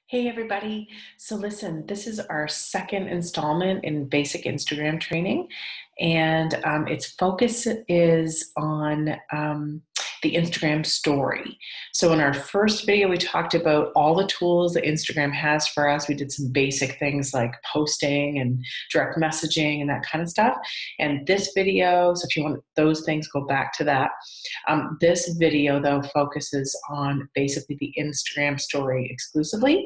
Hey everybody. So listen, this is our second installment in basic Instagram training, and its focus is on the Instagram story. So in our first video, we talked about all the tools that Instagram has for us. We did some basic things like posting and direct messaging and that kind of stuff. And this video, so if you want those things, go back to that. This video, though, focuses on basically the Instagram story exclusively.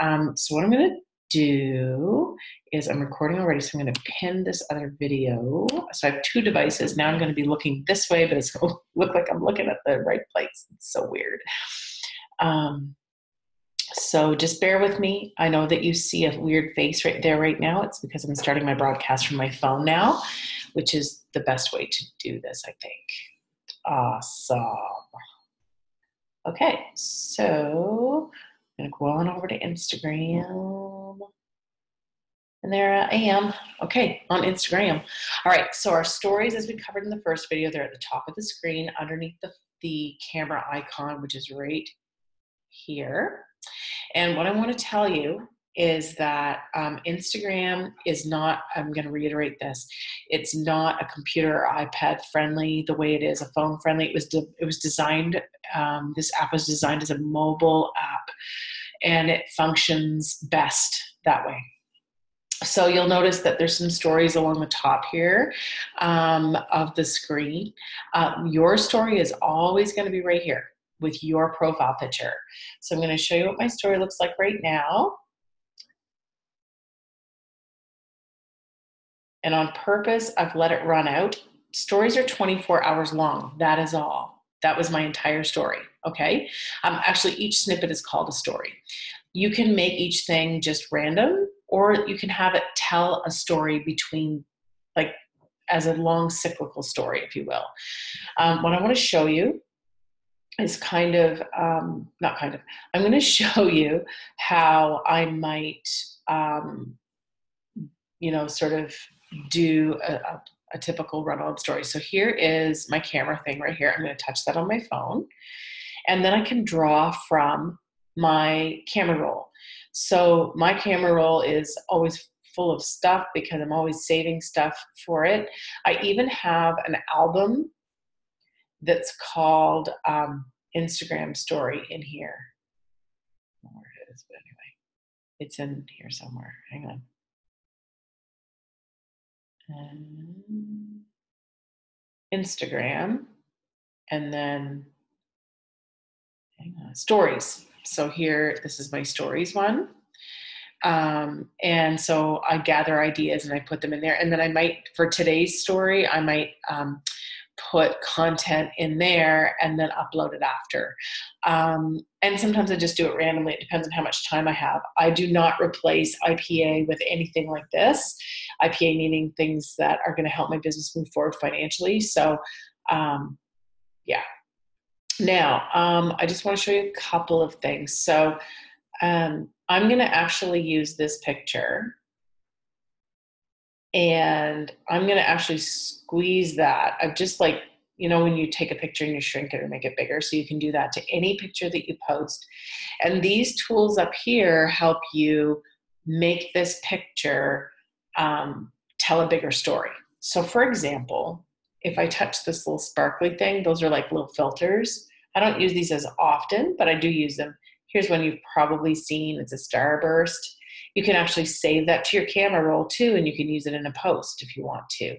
So what I'm going to do is I'm recording already, so I'm going to pin this other video. So I have two devices. Now I'm going to be looking this way, but it's going to look like I'm looking at the right place. It's so weird. So just bear with me. I know that you see a weird face right there right now. It's because I'm starting my broadcast from my phone now, which is the best way to do this, I think. Awesome. Okay, so I'm going to go on over to Instagram. And there I am. Okay, on Instagram. All right, so our stories, as we covered in the first video, they're at the top of the screen underneath the camera icon, which is right here. And what I want to tell you is that Instagram is not, I'm going to reiterate this, it's not a computer or iPad friendly the way it is a phone friendly. It was designed, this app was designed as a mobile app, and it functions best that way. So you'll notice that there's some stories along the top here of the screen. Your story is always going to be right here with your profile picture. So I'm going to show you what my story looks like right now. And on purpose, I've let it run out. Stories are 24 hours long. That is all. That was my entire story, okay? Actually, each snippet is called a story. You can make each thing just random, or you can have it tell a story between, like, as a long cyclical story, if you will. What I want to show you is I'm going to show you how I might, sort of do a typical run-on story. So here is my camera thing right here. I'm going to touch that on my phone, and then I can draw from my camera roll. So my camera roll is always full of stuff because I'm always saving stuff for it. I even have an album that's called Instagram Story in here. I don't know where it is, but anyway, it's in here somewhere. Hang on. Instagram, and then hang on, stories. So here, this is my stories one. And so I gather ideas and I put them in there. And then I might, for today's story, I might put content in there and then upload it after. And sometimes I just do it randomly. It depends on how much time I have. I do not replace IPA with anything like this. IPA meaning things that are going to help my business move forward financially. So, yeah. Now, I just want to show you a couple of things. So I'm going to actually use this picture, and I'm going to actually squeeze that. I've just, like, when you take a picture and you shrink it or make it bigger, so you can do that to any picture that you post. And these tools up here help you make this picture tell a bigger story. So for example, if I touch this little sparkly thing, those are like little filters. I don't use these as often, but I do use them. Here's one you've probably seen. It's a starburst. You can actually save that to your camera roll too, and you can use it in a post if you want to.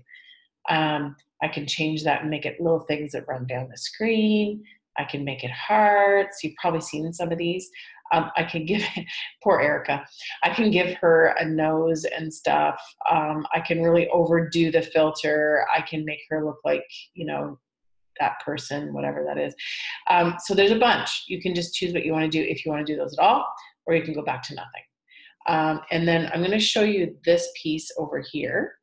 I can change that and make it little things that run down the screen. I can make it hearts. You've probably seen some of these. I can give, poor Erica, I can give her a nose and stuff. I can really overdo the filter. I can make her look like, that person, whatever that is. So there's a bunch. You can just choose what you want to do if you want to do those at all, or you can go back to nothing. And then I'm going to show you this piece over here.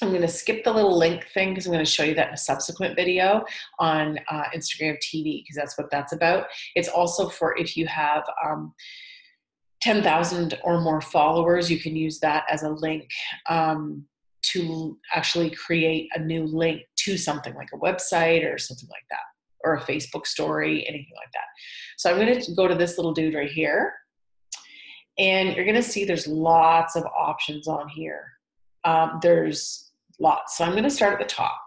I'm going to skip the little link thing because I'm going to show you that in a subsequent video on Instagram TV, because that's what that's about. It's also for if you have 10,000 or more followers, you can use that as a link to actually create a new link to something like a website or something like that, or a Facebook story, anything like that. So I'm going to go to this little dude right here. And you're going to see there's lots of options on here. There's lots. So I'm going to start at the top.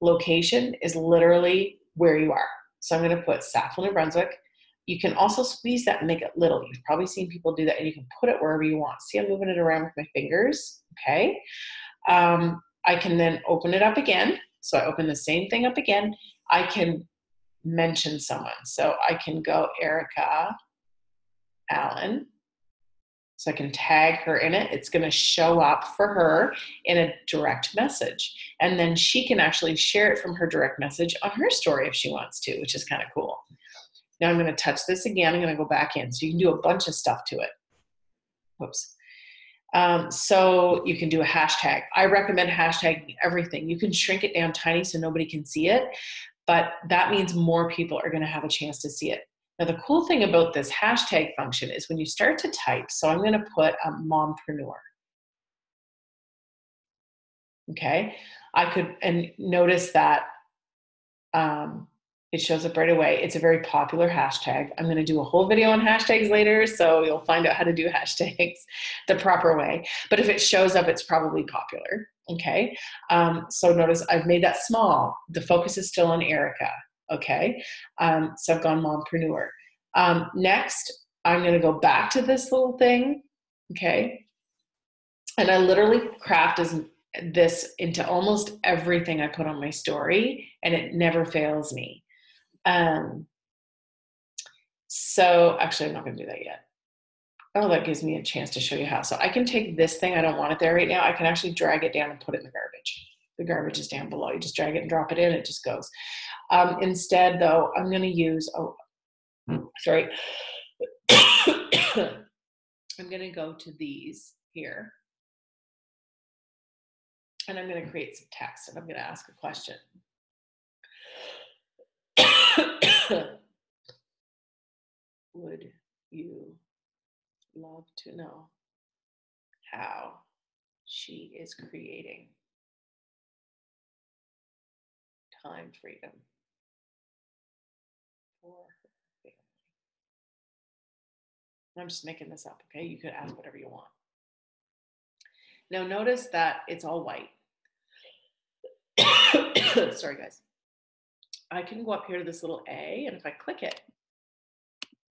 Location is literally where you are. So I'm going to put Sackville, New Brunswick. You can also squeeze that and make it little. You've probably seen people do that, and you can put it wherever you want. See, I'm moving it around with my fingers. Okay. I can then open it up again. So I open the same thing up again. I can mention someone. So I can go Erica Allen. So I can tag her in it. It's going to show up for her in a direct message. And then she can actually share it from her direct message on her story if she wants to, which is kind of cool. Now I'm going to touch this again. I'm going to go back in. So you can do a bunch of stuff to it. Whoops. So you can do a hashtag. I recommend hashtagging everything. You can shrink it down tiny so nobody can see it, but that means more people are going to have a chance to see it. Now, the cool thing about this hashtag function is when you start to type, so I'm going to put mompreneur. Okay. I could, and notice that it shows up right away. It's a very popular hashtag. I'm going to do a whole video on hashtags later, so you'll find out how to do hashtags the proper way. But if it shows up, it's probably popular. Okay. So notice I've made that small. The focus is still on Erica. Okay. So I've gone mompreneur. Next, I'm going to go back to this little thing. Okay. And I literally craft this into almost everything I put on my story, and it never fails me. So actually I'm not going to do that yet. Oh, that gives me a chance to show you how. So I can take this thing. I don't want it there right now. I can actually drag it down and put it in the garbage. The garbage is down below. You just drag it and drop it in. It just goes. Instead though, I'm going to use, sorry. I'm going to go to these here. And I'm going to create some text, and I'm going to ask a question. Would you love to know how she is creating time freedom for her family? I'm just making this up, okay? You could ask whatever you want. Now notice that it's all white. Sorry, guys. I can go up here to this little A, and if I click it,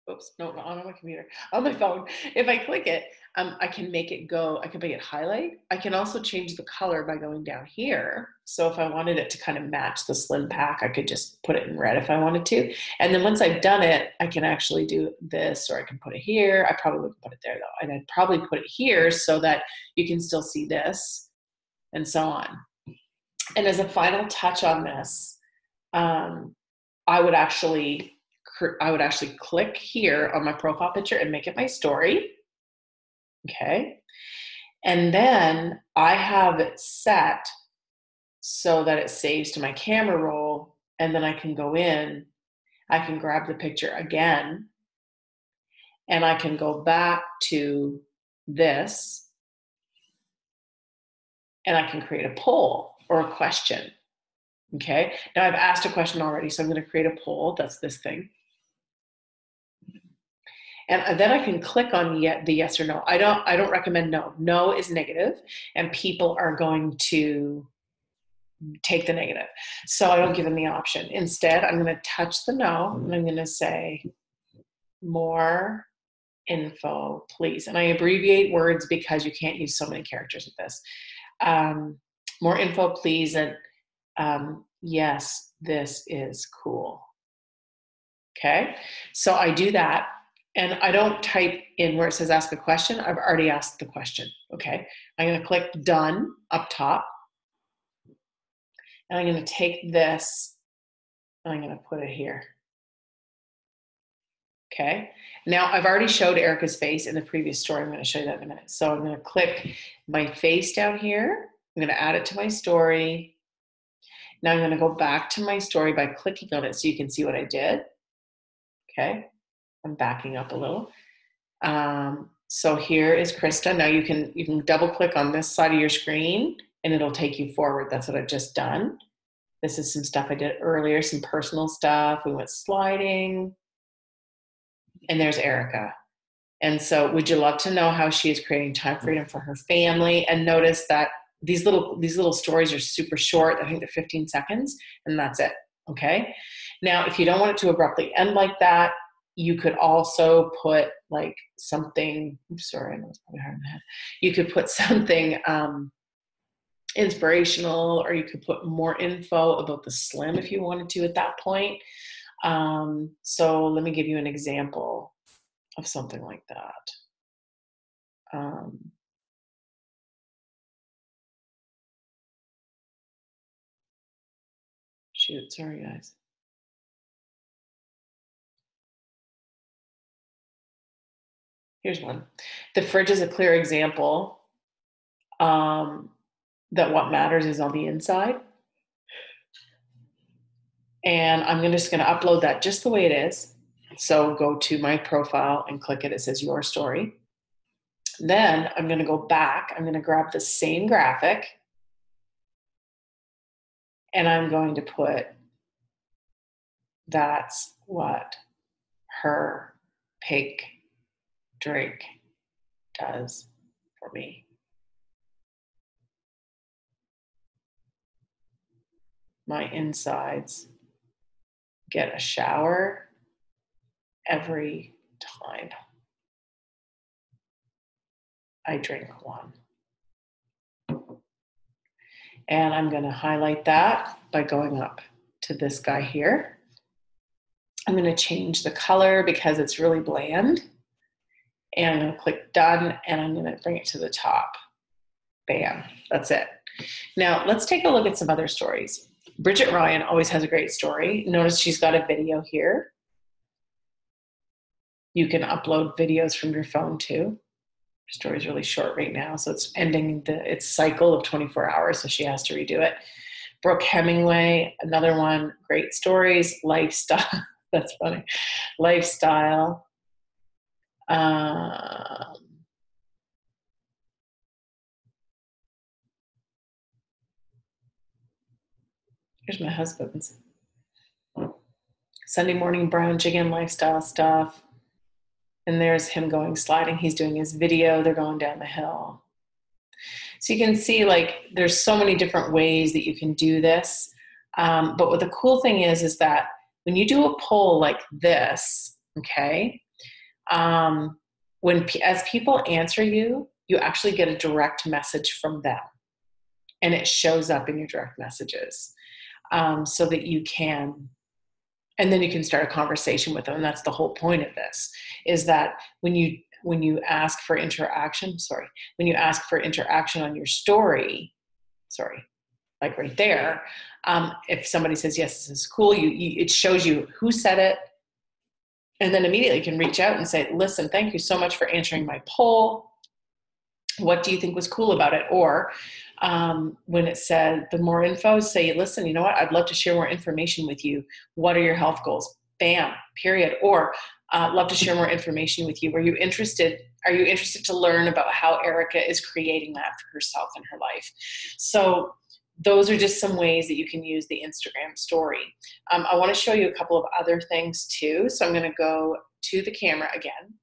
oops, no, not on my computer, on my phone. If I click it, I can make it go, I can make it highlight. I can also change the color by going down here. So if I wanted it to kind of match the slim pack, I could just put it in red if I wanted to. And then once I've done it, I can actually do this, or I can put it here. I probably wouldn't put it there though. And I'd probably put it here so that you can still see this, and so on. And as a final touch on this, I would actually click here on my profile picture and make it my story. Okay. And then I have it set so that it saves to my camera roll, and then I can go in, I can grab the picture again, and I can go back to this, and I can create a poll or a question. Okay. Now I've asked a question already, so I'm going to create a poll. That's this thing. And then I can click on the yes or no. I don't recommend no. No is negative, and people are going to take the negative. So I don't give them the option. Instead, I'm going to touch the no, and I'm going to say more info, please. And I abbreviate words because you can't use so many characters with this. More info, please. And yes, this is cool. Okay. So I do that. And I don't type in where it says ask a question. I've already asked the question. Okay. I'm going to click done up top. And I'm going to take this and I'm going to put it here. Okay. Now I've already showed Erica's face in the previous story. I'm going to show you that in a minute. So I'm going to click my face down here. I'm going to add it to my story. Now I'm going to go back to my story by clicking on it so you can see what I did. Okay. I'm backing up a little. So here is Krista. Now you can double click on this side of your screen and it'll take you forward. That's what I've just done. This is some stuff I did earlier, some personal stuff. We went sliding. And there's Erica. And so would you love to know how she is creating time freedom for her family? And notice that these little stories are super short. I think they're 15 seconds, and that's it. Okay. Now, if you don't want it to abruptly end like that, you could also put like something, oops, sorry, I know it's probably hard in the head. You could put something inspirational, or you could put more info about the slim if you wanted to at that point. So let me give you an example of something like that. Shoot, sorry guys. Here's one. The fridge is a clear example that what matters is on the inside. And I'm just going to upload that just the way it is. So go to my profile and click it. It says your story. Then I'm going to go back. I'm going to grab the same graphic, and I'm going to put, that's what her pink drink does for me. My insides get a shower every time I drink one. And I'm going to highlight that by going up to this guy here. I'm going to change the color because it's really bland. And I'm going to click done, and I'm going to bring it to the top. Bam, that's it. Now let's take a look at some other stories. Bridget Ryan always has a great story. Notice she's got a video here. You can upload videos from your phone too. Her story's really short right now, so it's ending its cycle of 24 hours, so she has to redo it. Brooke Hemingway, another one, great stories, lifestyle. That's funny. Lifestyle. Here's my husband's. Sunday morning brunch, again, lifestyle stuff. And there's him going sliding. He's doing his video. They're going down the hill. So you can see, like, there's so many different ways that you can do this. But what the cool thing is that when you do a poll like this, okay, as people answer you, you actually get a direct message from them. And it shows up in your direct messages so that you can, and then you can start a conversation with them. And that's the whole point of this, is that when you ask for interaction, when you ask for interaction on your story, like right there, if somebody says, yes, this is cool, it shows you who said it, and then immediately you can reach out and say, listen, thank you so much for answering my poll. What do you think was cool about it? Or when it said the more info, say, listen, you know what? I'd love to share more information with you. What are your health goals? Bam, period. Or love to share more information with you. Are you interested to learn about how Erica is creating that for herself and her life? So those are just some ways that you can use the Instagram story. I want to show you a couple of other things too. So I'm going to go to the camera again.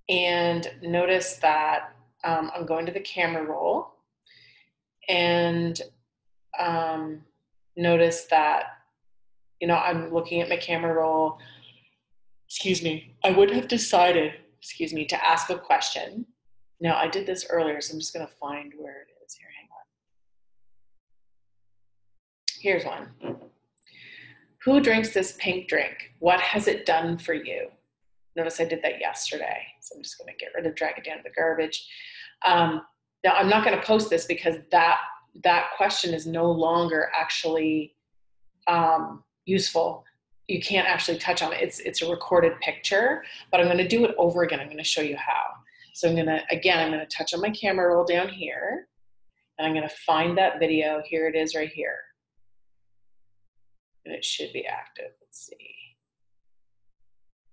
And notice that I'm going to the camera roll, and notice that, I'm looking at my camera roll. I would have decided, to ask a question. Now, I did this earlier, so I'm just going to find where it is here. Hang on. Here's one. Who drinks this pink drink? What has it done for you? Notice I did that yesterday, so I'm just going to drag it down to the garbage. Now, I'm not going to post this because that question is no longer actually useful. You can't actually touch on it. It's a recorded picture, but I'm going to do it over again. I'm going to show you how. So I'm going to touch on my camera roll down here, and I'm going to find that video. Here it is right here. And it should be active. Let's see.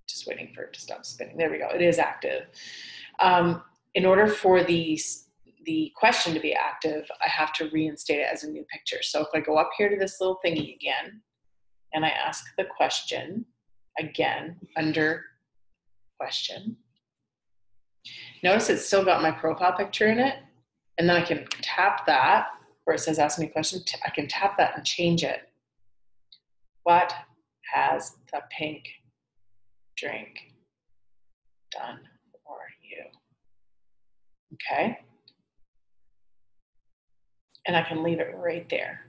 Just waiting for it to stop spinning. There we go. It is active. In order for the question to be active, I have to reinstate it as a new picture. So if I go up here to this little thingy again, and I ask the question again under question. Notice it's still got my profile picture in it. And then I can tap that where it says ask me a question. I can tap that and change it. What has the pink drink done for you? Okay. And I can leave it right there.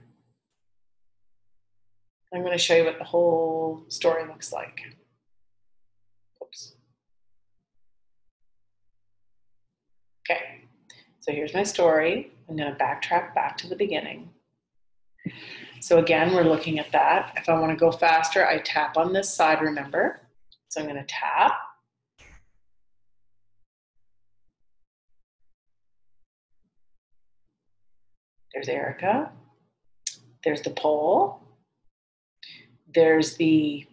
I'm going to show you what the whole story looks like. Oops. Okay, so here's my story. I'm going to backtrack back to the beginning. So again, we're looking at that. If I want to go faster, I tap on this side, remember? So I'm going to tap. There's Erica. There's the poll. There's the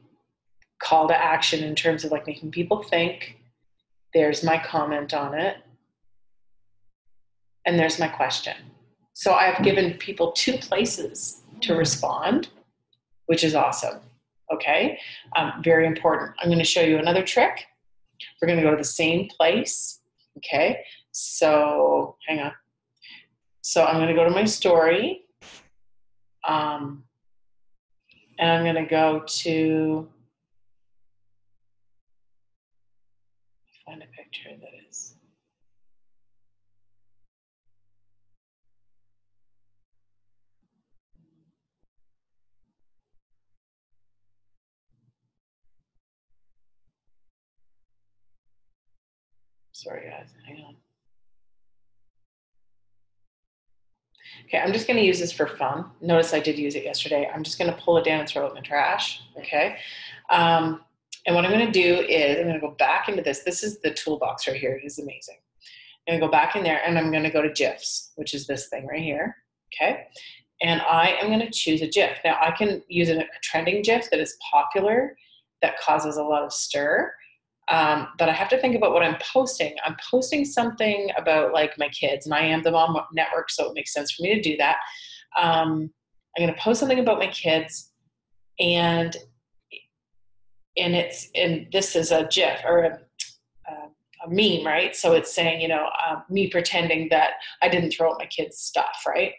call to action in terms of like making people think. There's my comment on it. And there's my question. So I've given people 2 places to respond, which is awesome. Okay, very important. I'm going to show you another trick. We're going to go to the same place. Okay, so hang on. So I'm going to go to my story. And I'm going to go to find a picture that is. Sorry guys, hang on. Okay, I'm just going to use this for fun. Notice I did use it yesterday. I'm just going to pull it down and throw it in the trash. Okay. And what I'm going to do is I'm going to go back into this. This is the toolbox right here. It is amazing. I'm going to go back in there and I'm going to go to GIFs, which is this thing right here. Okay. And I am going to choose a GIF. Now I can use a trending GIF that is popular, that causes a lot of stir. But I have to think about what I'm posting. I'm posting something about like my kids, and I am the Mom Network, so it makes sense for me to do that. I'm going to post something about my kids, and this is a GIF or a meme, right? So it's saying, you know, me pretending that I didn't throw out my kids' stuff, right?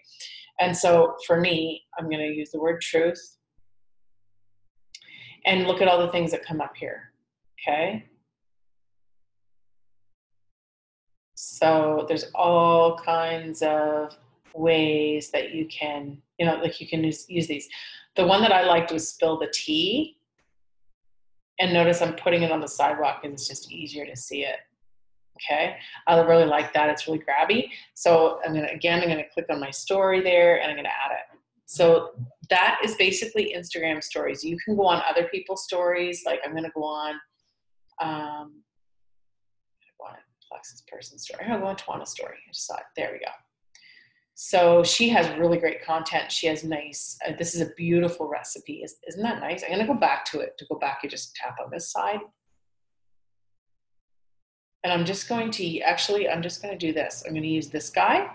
And so for me, I'm going to use the word truth, and look at all the things that come up here. Okay. So there's all kinds of ways that you can, you know, like you can use these. The one that I liked was spill the tea. And notice I'm putting it on the sidewalk because it's just easier to see it. Okay. I really like that. It's really grabby. So I'm going to click on my story there and I'm going to add it. So that is basically Instagram stories. You can go on other people's stories. Like I'm going to go on, Flex's person story. I'm going to go on Tawana's story. I just saw it. There we go. So she has really great content. She has nice, this is a beautiful recipe. Isn't that nice? I'm going to go back to it. To go back, you just tap on this side. And I'm just going to, actually, I'm just going to do this. I'm going to use this guy.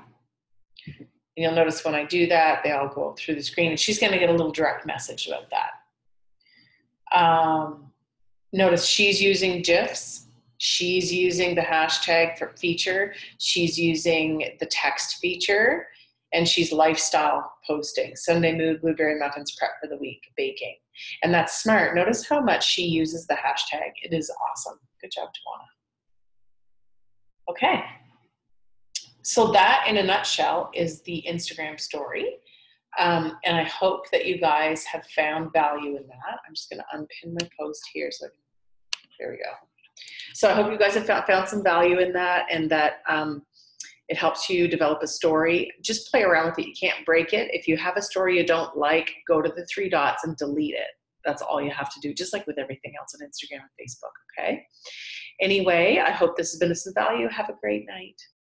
And you'll notice when I do that, they all go through the screen. And she's going to get a little direct message about that. Notice she's using GIFs. She's using the hashtag for feature. She's using the text feature. And she's lifestyle posting. Sunday mood, blueberry muffins prep for the week, baking. And that's smart. Notice how much she uses the hashtag. It is awesome. Good job, Tawana. Okay. So that, in a nutshell, is the Instagram story. And I hope that you guys have found value in that. I'm just going to unpin my post here. So there we go. So I hope you guys have found some value in that, and that it helps you develop a story. Just play around with it. You can't break it. If you have a story you don't like, go to the 3 dots and delete it. That's all you have to do, just like with everything else on Instagram and Facebook, okay? Anyway, I hope this has been of some value. Have a great night.